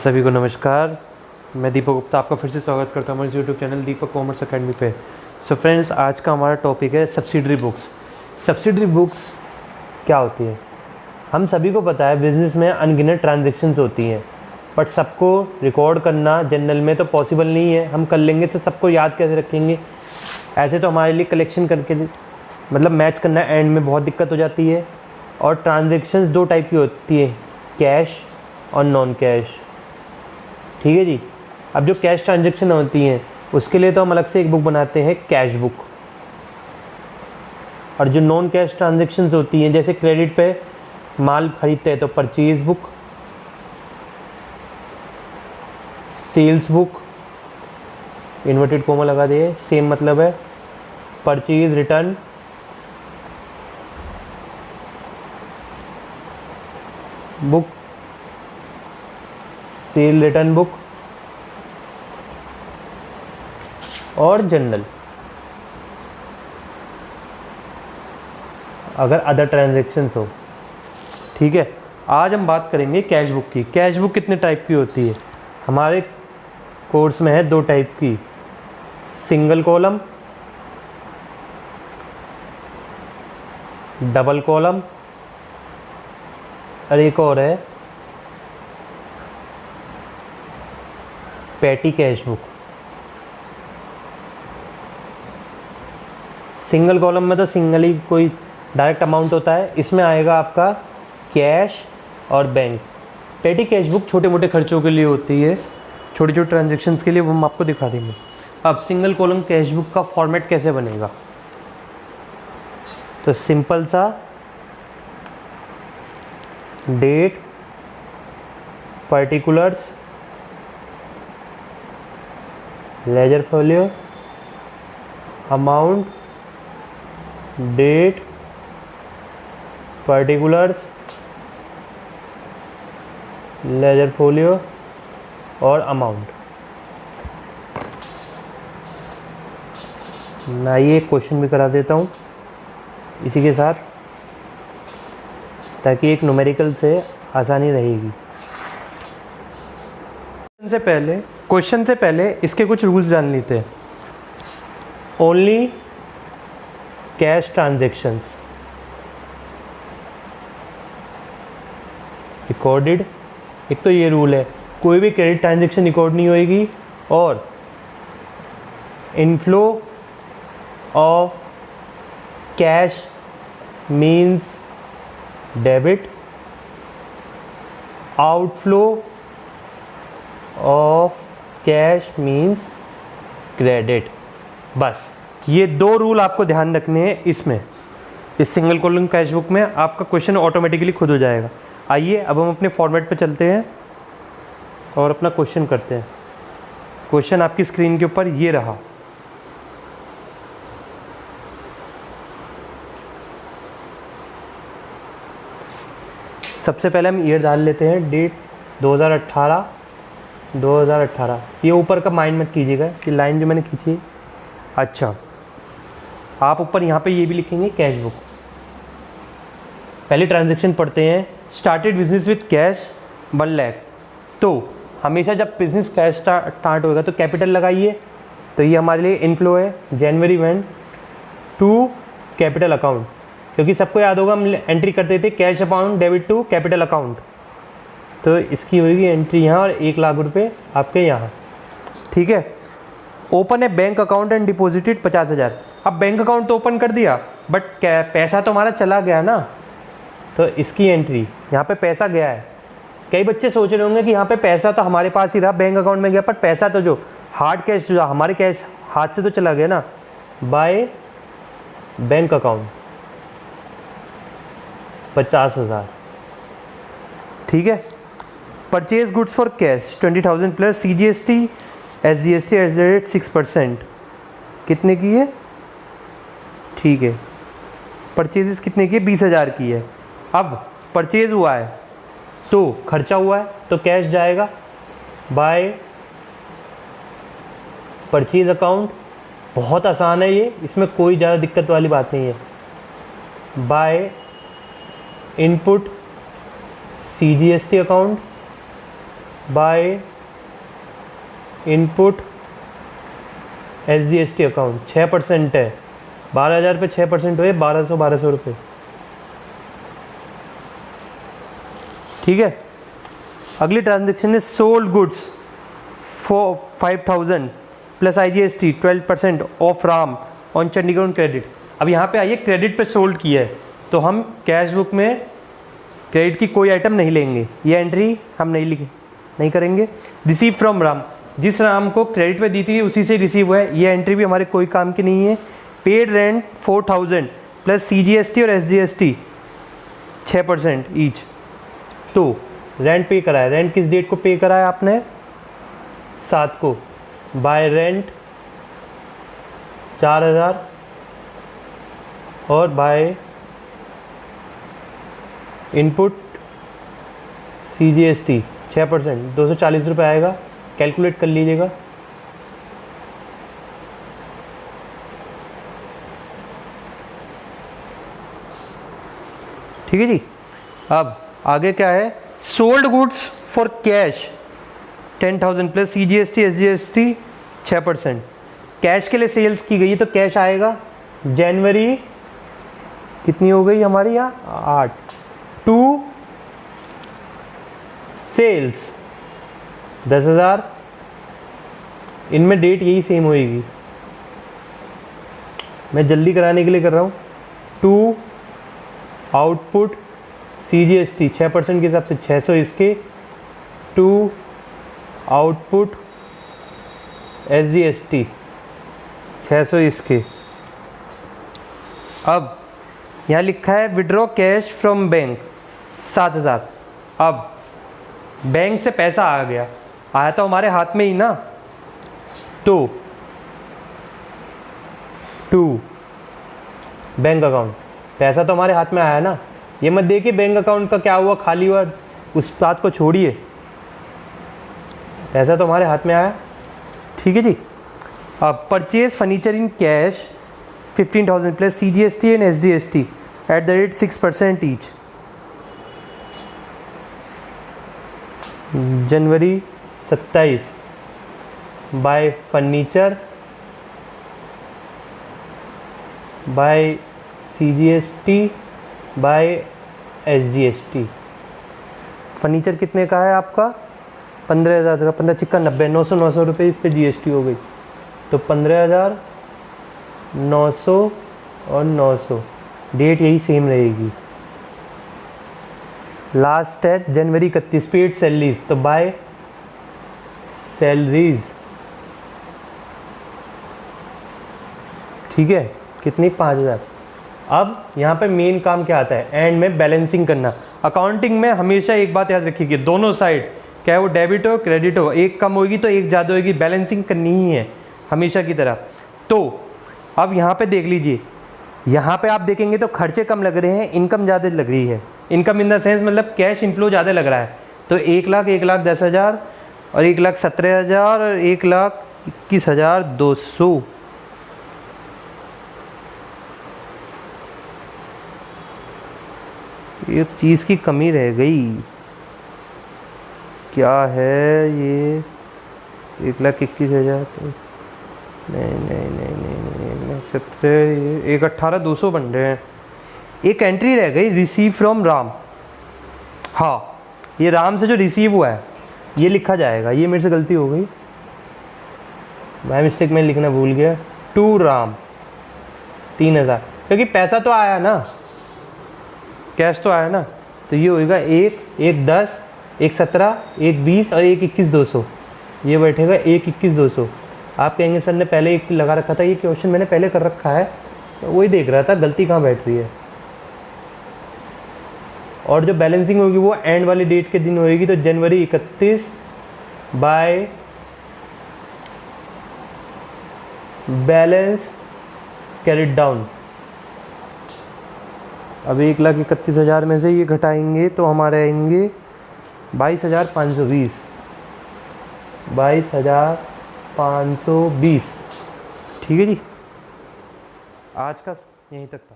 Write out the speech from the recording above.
सभी को नमस्कार। मैं दीपक गुप्ता आपका फिर से स्वागत करता हूँ हमारे यूट्यूब चैनल दीपक कॉमर्स अकेडमी पे। सो फ्रेंड्स, आज का हमारा टॉपिक है सब्सिडरी बुक्स। सब्सिडरी बुक्स क्या होती है? हम सभी को पता है बिज़नेस में अनगिनत ट्रांजेक्शन्स होती हैं, बट सबको रिकॉर्ड करना जनरल में तो पॉसिबल नहीं है। हम कर लेंगे तो सबको याद कैसे रखेंगे? ऐसे तो हमारे लिए कलेक्शन करके मतलब मैच करना एंड में बहुत दिक्कत हो जाती है। और ट्रांजेक्शन्स दो टाइप की होती है, कैश और नॉन कैश। ठीक है जी। अब जो कैश ट्रांजेक्शन होती हैं उसके लिए तो हम अलग से एक बुक बनाते हैं, कैश बुक। और जो नॉन कैश ट्रांजेक्शन्स होती हैं, जैसे क्रेडिट पे माल खरीदते हैं तो purchase book, sales book, inverted comma लगा दिए, सेम मतलब है, purchase return, book, sale return book और जनरल। अगर अदर ट्रांजैक्शंस हो। ठीक है, आज हम बात करेंगे कैश बुक की। कैश बुक कितने टाइप की होती है? हमारे कोर्स में है दो टाइप की, सिंगल कॉलम, डबल कॉलम, और एक और है petty cash book. Single column में तो सिंगल ही कोई डायरेक्ट अमाउंट होता है, इसमें आएगा आपका कैश और बैंक। पैटी कैश बुक छोटे मोटे खर्चों के लिए होती है, छोटे छोटे ट्रांजेक्शन्स के लिए, वो हम आपको दिखा देंगे। अब सिंगल कॉलम कैश बुक का फॉर्मेट कैसे बनेगा? तो सिंपल सा, date, particulars, ledger folio, amount, date, particulars, ledger folio और अमाउंट। मैं ये क्वेश्चन भी करा देता हूँ इसी के साथ, ताकि एक न्यूमेरिकल से आसानी रहेगी। क्वेश्चन से पहले इसके कुछ रूल्स जान लेते हैं। Only cash transactions recorded. एक तो ये रूल है, कोई भी क्रेडिट ट्रांजैक्शन रिकॉर्ड नहीं होएगी। और inflow of cash means debit, outflow of cash means credit. बस ये दो रूल आपको ध्यान रखने हैं इसमें। इस सिंगल कॉलम कैश बुक में आपका क्वेश्चन ऑटोमेटिकली खुद हो जाएगा। आइए अब हम अपने फॉर्मेट पे चलते हैं और अपना क्वेश्चन करते हैं। क्वेश्चन आपकी स्क्रीन के ऊपर ये रहा। सबसे पहले हम ईयर डाल लेते हैं, डेट 2018। ये ऊपर का माइंड मत कीजिएगा, ये लाइन जो मैंने खींची है। अच्छा, आप ऊपर यहाँ पे ये भी लिखेंगे कैश बुक। पहले ट्रांजैक्शन पढ़ते हैं। Started business with cash 1 lakh. तो हमेशा जब बिजनेस कैश स्टार्ट होगा तो कैपिटल लगाइए। तो ये हमारे लिए इनफ्लो है, जनवरी 1 टू कैपिटल अकाउंट, क्योंकि सबको याद होगा हम एंट्री करते थे cash account debit to capital account. तो इसकी होगी एंट्री यहाँ और 1 लाख रुपए आपके यहाँ। ठीक है। ओपन है बैंक अकाउंट एंड डिपॉजिटेड 50,000। अब बैंक अकाउंट तो ओपन कर दिया, बट पैसा तो हमारा चला गया ना, तो इसकी एंट्री यहाँ पे पैसा गया है। कई बच्चे सोच रहे होंगे कि यहाँ पे पैसा तो हमारे पास ही रहा, बैंक अकाउंट में गया, पर पैसा तो जो हार्ड कैश जो हमारे कैश हाथ से तो चला गया ना। By bank account 50,000। ठीक है। Purchase goods for cash 20,000 plus CGST SGST at 6%। कितने की है? ठीक है। परचेजेस कितने की है? 20,000 की है। अब परचेज हुआ है तो खर्चा हुआ है तो कैश जाएगा बाय परचेज अकाउंट। बहुत आसान है ये, इसमें कोई ज़्यादा दिक्कत वाली बात नहीं है। By input CGST account by input SGST account 6% है, 12,000 पे 6% हुए 1200 रुपये। ठीक है। अगली ट्रांजेक्शन है sold goods for 5,000 plus IGST 12% of Ram on Chandigarh credit. अब यहाँ पे आइए, क्रेडिट पे सोल्ड किया है तो हम कैश बुक में क्रेडिट की कोई आइटम नहीं लेंगे, ये एंट्री हम नहीं करेंगे। रिसीव फ्रॉम राम, जिस राम को क्रेडिट पे दी थी उसी से रिसीव हुआ है, ये एंट्री भी हमारे कोई काम की नहीं है। पेड रेंट 4,000 प्लस CGST और SGST 6% ईच। तो रेंट पे करा है, रेंट किस डेट को पे करा है आपने? 7 को। बाय रेंट 4,000 और बाय इनपुट CGST 6% 240 रुपये आएगा, कैलकुलेट कर लीजिएगा। ठीक है जी। अब आगे क्या है? Sold goods for cash 10,000 plus CGST SGST 6%। Cash के लिए सेल्स की गई है तो कैश आएगा जनवरी कितनी हो गई हमारी यहाँ 8 टू सेल्स 10,000, इनमें डेट यही सेम होएगी, मैं जल्दी कराने के लिए कर रहा हूँ। टू आउटपुट CGST 6% के हिसाब से 600 इसके, टू आउटपुट SGST 600 इसके। अब यहाँ लिखा है विड्रॉ कैश फ्रॉम बैंक 7,000। अब बैंक से पैसा आ गया, आया तो हमारे हाथ में ही ना, तो टू बैंक अकाउंट, पैसा तो हमारे हाथ में आया ना, ये मत देखिए बैंक अकाउंट का क्या हुआ खाली हुआ, उस बात को छोड़िए, पैसा तो हमारे हाथ में आया। ठीक है जी। अब purchase furniture in cash 15,000 plus CGST and SGST at the rate 6% each. January 27 by furniture by CGST by SGST। Furniture कितने का है आपका? 15,000 का, 15 चिक्का 90, 900 रुपये इस पे GST हो गई, तो 15,000 900 और 900, डेट यही सेम रहेगी। लास्ट है जनवरी 31 पेड सैलरीज, तो बाय सैलरीज। ठीक है, कितनी? 5,000। अब यहाँ पे मेन काम क्या आता है? एंड में बैलेंसिंग करना। अकाउंटिंग में हमेशा एक बात याद रखिए, दोनों साइड चाहे वो डेबिट हो क्रेडिट हो, एक कम होगी तो एक ज़्यादा होगी, बैलेंसिंग करनी ही है हमेशा की तरह। तो अब यहाँ पे देख लीजिए, यहाँ पे आप देखेंगे तो खर्चे कम लग रहे हैं, इनकम ज़्यादा लग रही है। इनकम इन द सेंस मतलब कैश इनफ्लो ज़्यादा लग रहा है, तो 1,10,000 और 1,17,000 और 1,21,200। एक चीज़ की कमी रह गई, क्या है ये? 1,21,000 नहीं 17, 1,18,200 बन रहे हैं। एक एंट्री रह गई, रिसीव फ्रॉम राम। हाँ, ये राम से जो रिसीव हुआ है ये लिखा जाएगा, ये मेरे से गलती हो गई, बाय मिस्टेक में लिखना भूल गया। टू राम 3,000, क्योंकि पैसा तो आया ना, कैश तो आया ना, तो ये होएगा 1,10, 1,17, 1,20 और 1,21,200, ये बैठेगा 1,21,200। आप कहेंगे सर ने पहले एक लगा रखा था, ये क्वेश्चन मैंने पहले कर रखा है, तो वही देख रहा था गलती कहाँ बैठ रही है। और जो बैलेंसिंग होगी वो एंड वाली डेट के दिन होएगी, तो जनवरी 31 बाय बैलेंस कैरिड डाउन। अब 1,31,000 में से ये घटाएंगे तो हमारे आएंगे 22,520, 22,520। ठीक है जी, आज का यहीं तक था।